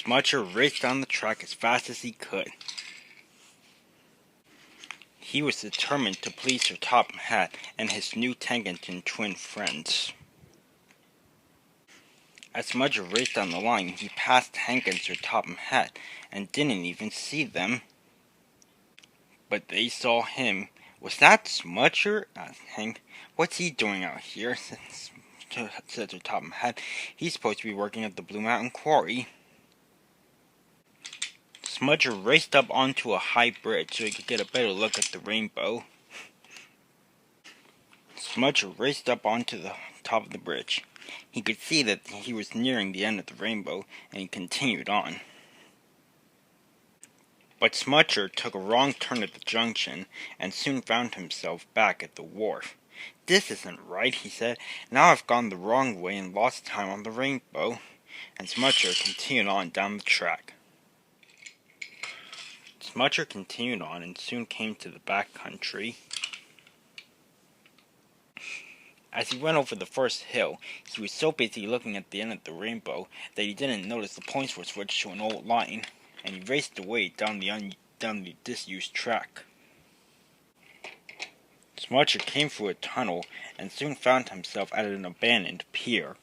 Smudger raced down the track as fast as he could. He was determined to please Sir Topham Hatt and his new tank engine twin friends. As Smudger raced down the line, he passed Hank and Sir Topham Hatt and didn't even see them. But they saw him. "Was that Smudger?" asked Hank. "What's he doing out here?" said Sir Topham Hatt. "He's supposed to be working at the Blue Mountain Quarry." Smudger raced up onto a high bridge so he could get a better look at the rainbow. Smudger raced up onto the top of the bridge. He could see that he was nearing the end of the rainbow, and he continued on. But Smudger took a wrong turn at the junction, and soon found himself back at the wharf. "This isn't right," he said. "Now I've gone the wrong way and lost time on the rainbow." And Smudger continued on down the track. Smudger continued on and soon came to the back country. As he went over the first hill, he was so busy looking at the end of the rainbow that he didn't notice the points were switched to an old line, and he raced away down the disused track. Smudger came through a tunnel and soon found himself at an abandoned pier.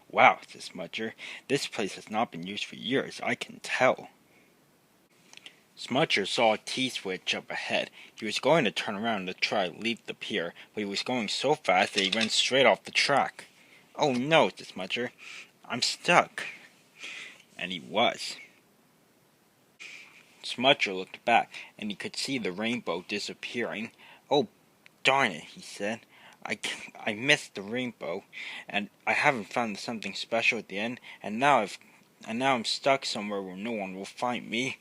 "Wow," said Smudger, "this place has not been used for years, I can tell." Smudger saw a T-switch up ahead. He was going to turn around to try to leave the pier, but he was going so fast that he ran straight off the track. "Oh no," said Smudger, "I'm stuck." And he was. Smudger looked back, and he could see the rainbow disappearing. "Oh, darn it," he said. I missed the rainbow, and I haven't found something special at the end, and now I'm stuck somewhere where no one will find me.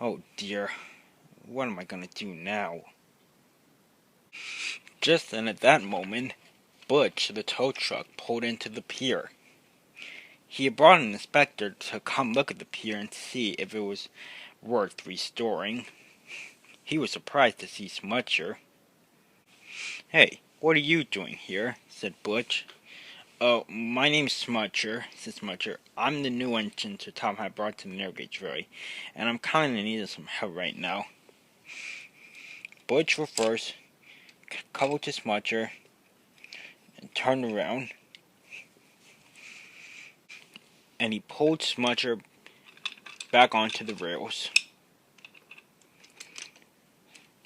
Oh dear, what am I gonna do now?" Just then at that moment, Butch, the tow truck, pulled into the pier. He had brought an inspector to come look at the pier and see if it was worth restoring. He was surprised to see Smudger. "Hey, what are you doing here?" said Butch. "Oh, my name's Smudger," said Smudger. "I'm the new engine Sir Tom had brought to the narrow gauge ferry, and I'm kinda in need of some help right now." Butch reversed, coupled to Smudger, and turned around, and he pulled Smudger back onto the rails.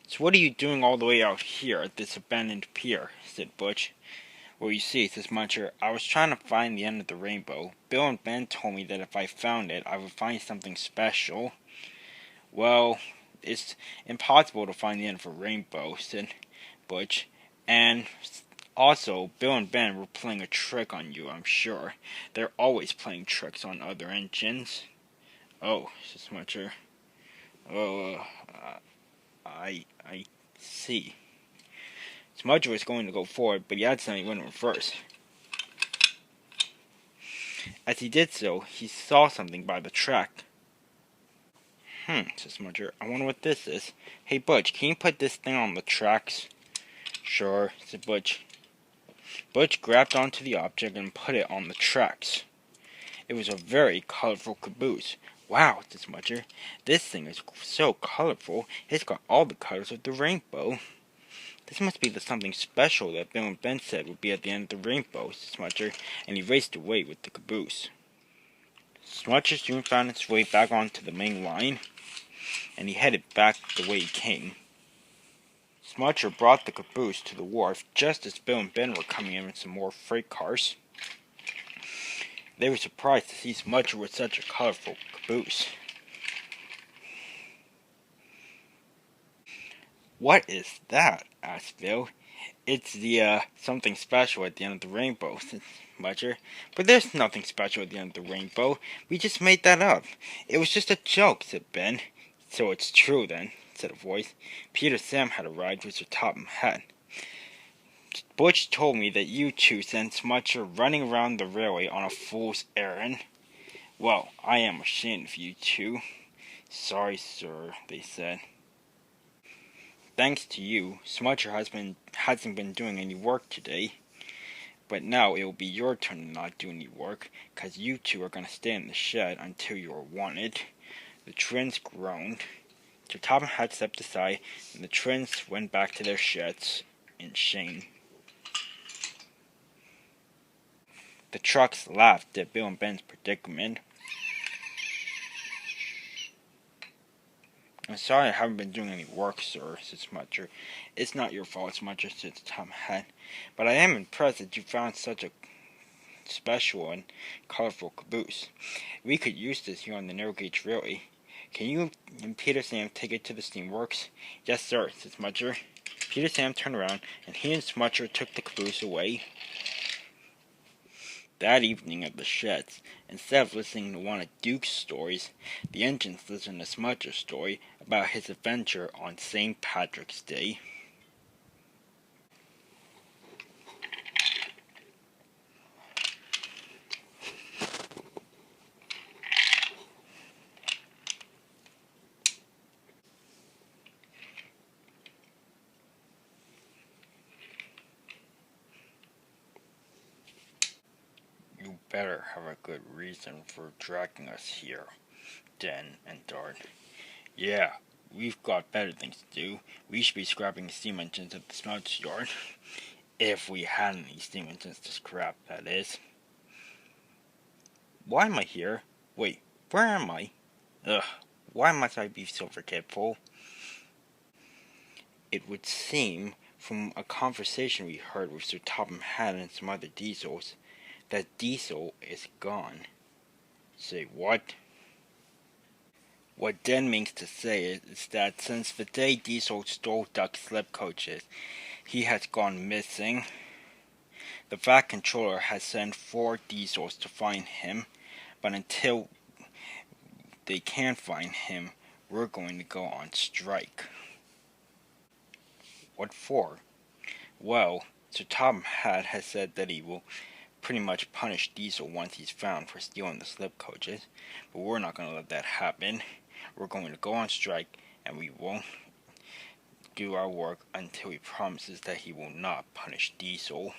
"So what are you doing all the way out here at this abandoned pier?" said Butch. "Well, you see," said Smudger, "I was trying to find the end of the rainbow. Bill and Ben told me that if I found it, I would find something special." "Well, it's impossible to find the end of a rainbow," said Butch. "And also, Bill and Ben were playing a trick on you, I'm sure. They're always playing tricks on other engines." "Oh," said Smudger. "Oh, I see." Smudger was going to go forward, but he accidentally went in reverse. As he did so, he saw something by the track. Said Smudger, "I wonder what this is. Hey, Butch, can you put this thing on the tracks?" "Sure," said Butch. Butch grabbed onto the object and put it on the tracks. It was a very colorful caboose. "Wow," said Smudger, "this thing is so colorful. It's got all the colors of the rainbow." "This must be the something special that Bill and Ben said would be at the end of the rainbow," said Smudger, and he raced away with the caboose. Smudger soon found his way back onto the main line, and he headed back the way he came. Smudger brought the caboose to the wharf just as Bill and Ben were coming in with some more freight cars. They were surprised to see Smudger with such a colorful caboose. "What is that?" asked Bill. "It's the, something special at the end of the rainbow," said Smudger. "But there's nothing special at the end of the rainbow. We just made that up. It was just a joke," said Ben. "So it's true then," said a voice. Peter Sam had arrived with Sir Topham Hatt. "Butch told me that you two sent Smudger running around the railway on a fool's errand. Well, I am ashamed of you two." "Sorry, sir," they said. "Thanks to you, Smudger hasn't been doing any work today." But now it will be your turn to not do any work, 'cause you two are gonna stay in the shed until you are wanted." The twins groaned. So Top Hat stepped aside, and the twins went back to their sheds in shame. The trucks laughed at Bill and Ben's predicament. "I'm sorry I haven't been doing any work, sir," said Smudger. "It's not your fault, Smudger," said Top Hat. "But I am impressed that you found such a special and colorful caboose. We could use this here on the narrow gauge railway. Can you and Peter Sam take it to the steamworks?" "Yes, sir," said Smudger. Peter Sam turned around, and he and Smudger took the caboose away. That evening at the sheds, instead of listening to one of Duke's stories, the engines listened to Smudger's story about his adventure on St. Patrick's Day. "You better have a good reason for dragging us here, Den and Dart." "Yeah, we've got better things to do. We should be scrapping steam engines at the smelter's yard." "If we had any steam engines to scrap, that is." "Why am I here? Wait, where am I? Ugh, why must I be so forgetful?" It would seem, from a conversation we heard with Sir Topham Hatt and some other Diesels, that Diesel is gone. "Say what?" What Den means to say is that since the day Diesel stole Duck's slip coaches, he has gone missing. The Fat Controller has sent 4 Diesels to find him, but until they can find him, we're going to go on strike. "What for?" "Well, Sir Topham Hatt has said that he will pretty much punish Diesel once he's found for stealing the slip coaches, but we're not going to let that happen. We're going to go on strike, and we won't do our work until he promises that he will not punish Diesel."